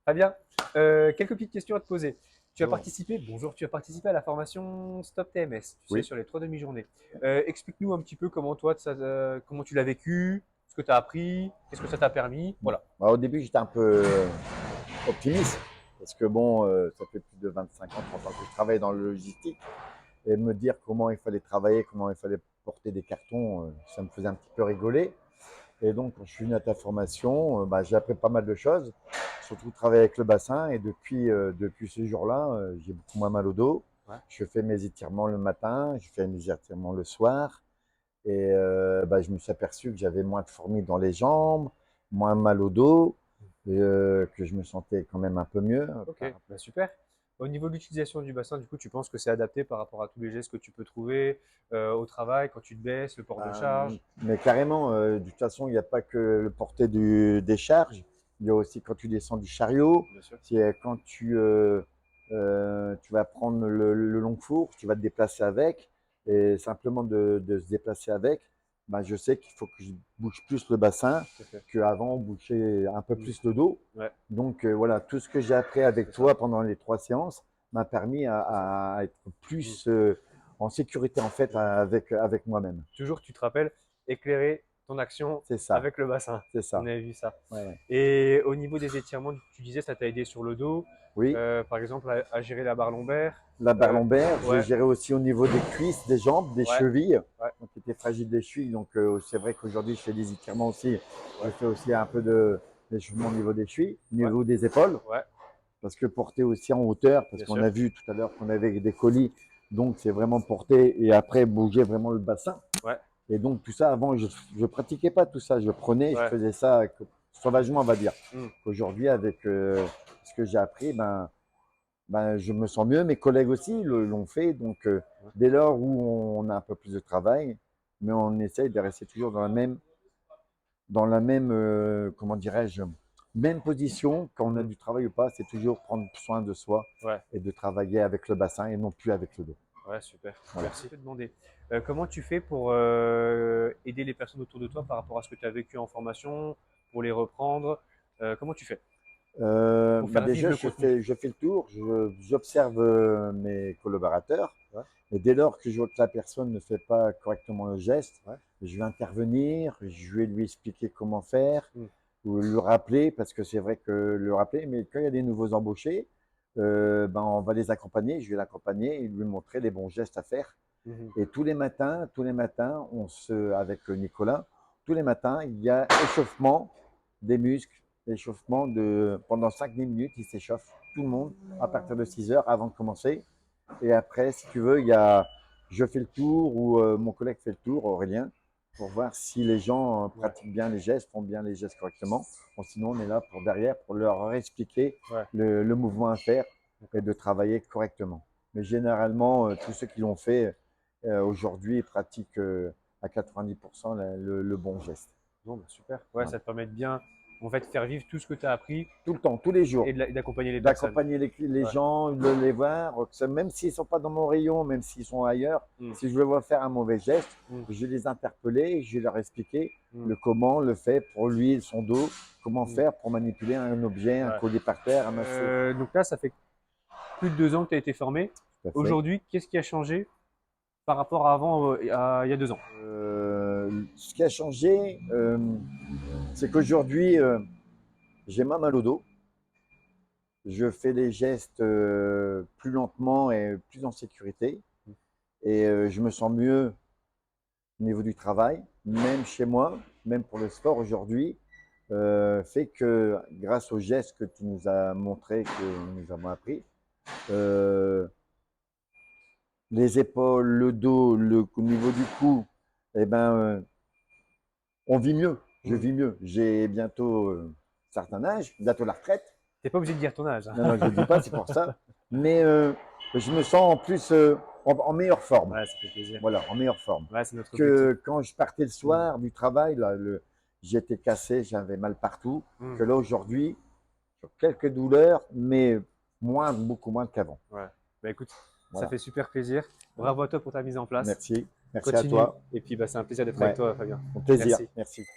Fabien, quelques petites questions à te poser. Bonjour. Tu as participé à la formation Stop TMS, tu sais, Oui. sur les 3 demi-journées. Explique-nous un petit peu comment toi, comment tu l'as vécu, ce que tu as appris, qu'est-ce que ça t'a permis. Voilà. Bah, au début, j'étais un peu optimiste parce que bon, ça fait plus de 25 ans, 30 ans que je travaille dans le logistique et me dire comment il fallait travailler, comment il fallait porter des cartons, ça me faisait un petit peu rigoler. Et donc, quand je suis venu à ta formation, bah, j'ai appris pas mal de choses, surtout travailler avec le bassin. Et depuis ce jour-là, j'ai beaucoup moins mal au dos. Ouais. Je fais mes étirements le matin, je fais mes étirements le soir. Et bah, je me suis aperçu que j'avais moins de fourmis dans les jambes, moins mal au dos, et, que je me sentais quand même un peu mieux. Ok, bah super. Au niveau de l'utilisation du bassin, du coup, tu penses que c'est adapté par rapport à tous les gestes que tu peux trouver au travail, quand tu te baisses, le port de charge. Mais carrément, de toute façon, il n'y a pas que le porter des charges, il y a aussi quand tu descends du chariot, Bien sûr. c'est quand tu vas prendre le long four, tu vas te déplacer avec, et simplement de se déplacer avec, bah, je sais qu'il faut que je bouge plus le bassin Tout à fait. qu'avant, bouger un peu Mm. plus le dos. Ouais, Donc voilà, tout ce que j'ai appris avec c'est ça. toi pendant les 3 séances m'a permis à être Mm. plus en sécurité en fait avec moi-même. Toujours, tu te rappelles, éclairer ton action C'est ça, avec le bassin. c'est On ça. avait vu ça. Ouais, ouais. Et au niveau des étirements, tu disais ça t'a aidé sur le dos, Oui, par exemple à gérer la barre lombaire. la barre lombaire, j'ai Ouais, géré aussi au niveau des cuisses, des jambes, des ouais, chevilles, ouais, donc qui étaient fragiles des chevilles. Donc c'est vrai qu'aujourd'hui je fais des étirements aussi. Je ouais, fais aussi un peu de d'échauffement au niveau des chevilles, au ouais, niveau des épaules, ouais, parce que porter aussi en hauteur, parce bien qu'on sûr. a vu tout à l'heure qu'on avait des colis, donc c'est vraiment porter et après bouger vraiment le bassin. Ouais, Et donc tout ça, avant, je pratiquais pas tout ça. Je prenais, je ouais. faisais ça sauvagement, on va dire. Hmm. Aujourd'hui, avec ce que j'ai appris, ben, je me sens mieux. Mes collègues aussi l'ont fait. Donc Ouais. dès lors où on a un peu plus de travail, mais on essaye de rester toujours dans la même, comment dirais-je, même position. Quand on a Hmm. du travail ou pas, c'est toujours prendre soin de soi Ouais, et de travailler avec le bassin et non plus avec le dos. ouais, super. Voilà. Merci. Je peux te demander, comment tu fais pour aider les personnes autour de toi par rapport à ce que tu as vécu en formation, pour les reprendre. Comment tu fais pour Bah faire vivre déjà, le contenu? je fais le tour, j'observe mes collaborateurs. Ouais, Et dès lors que je vois que la personne ne fait pas correctement le geste, ouais. je vais intervenir, je vais lui expliquer comment faire, Hmm. ou le rappeler, parce que c'est vrai que le rappeler, mais quand il y a des nouveaux embauchés, ben on va les accompagner, je vais l'accompagner et lui montrer les bons gestes à faire. Mhm. Et tous les matins, avec Nicolas, tous les matins, il y a échauffement des muscles, échauffement pendant 5-10 minutes, il s'échauffe tout le monde à partir de 6 heures avant de commencer. Et après, si tu veux, je fais le tour ou mon collègue fait le tour, Aurélien, pour voir si les gens Ouais, pratiquent bien les gestes, font bien les gestes correctement. Bon, sinon, on est là pour derrière pour leur expliquer ouais, le mouvement à faire et d'accord. de travailler correctement. Mais généralement, tous ceux qui l'ont fait aujourd'hui pratiquent à 90% le bon geste. Bon, bah, super. Ouais, Voilà. ça te permet de bien, en fait, faire vivre tout ce que tu as appris Tout le temps, tous les jours. et d'accompagner les personnes. D'accompagner les Ouais. gens, de les voir, même s'ils ne sont pas dans mon rayon, même s'ils sont ailleurs, Mm, si je le vois faire un mauvais geste, mm, je vais les interpeller, je vais leur expliquer mm, le comment, le fait pour lui, son dos, comment mm. faire pour manipuler un objet, un Ouais. collier par terre, un masseau. Donc là, ça fait plus de 2 ans que tu as été formé. Tout à fait. Aujourd'hui, qu'est-ce qui a changé par rapport à avant, il y a 2 ans? Ce qui a changé, c'est qu'aujourd'hui, j'ai moins mal au dos. Je fais les gestes plus lentement et plus en sécurité. Et je me sens mieux au niveau du travail, même chez moi, même pour le sport aujourd'hui, fait que grâce aux gestes que tu nous as montrés, que nous avons appris, euh, les épaules, le dos, au niveau du cou, eh ben, on vit mieux. Je Mm. vis mieux. J'ai bientôt un certain âge, bientôt la retraite. T'es pas obligé de dire ton âge, Non, hein. non, je ne le dis pas, c'est pour ça. Mais je me sens en plus en meilleure forme. Ouais, ça fait plaisir. Voilà, en meilleure forme. Ouais, c'est notre objectif. Que quand je partais le Mm, soir du travail, là, j'étais cassé, j'avais mal partout. mm. Que là, aujourd'hui, j'ai quelques douleurs, mais beaucoup moins qu'avant. Ouais. Bah écoute, ça Voilà. fait super plaisir. Bravo à toi pour ta mise en place. Merci. Merci à Continue. toi. Et puis, bah, c'est un plaisir d'être avec Ouais. toi, Fabien. Mon plaisir. Merci. Merci.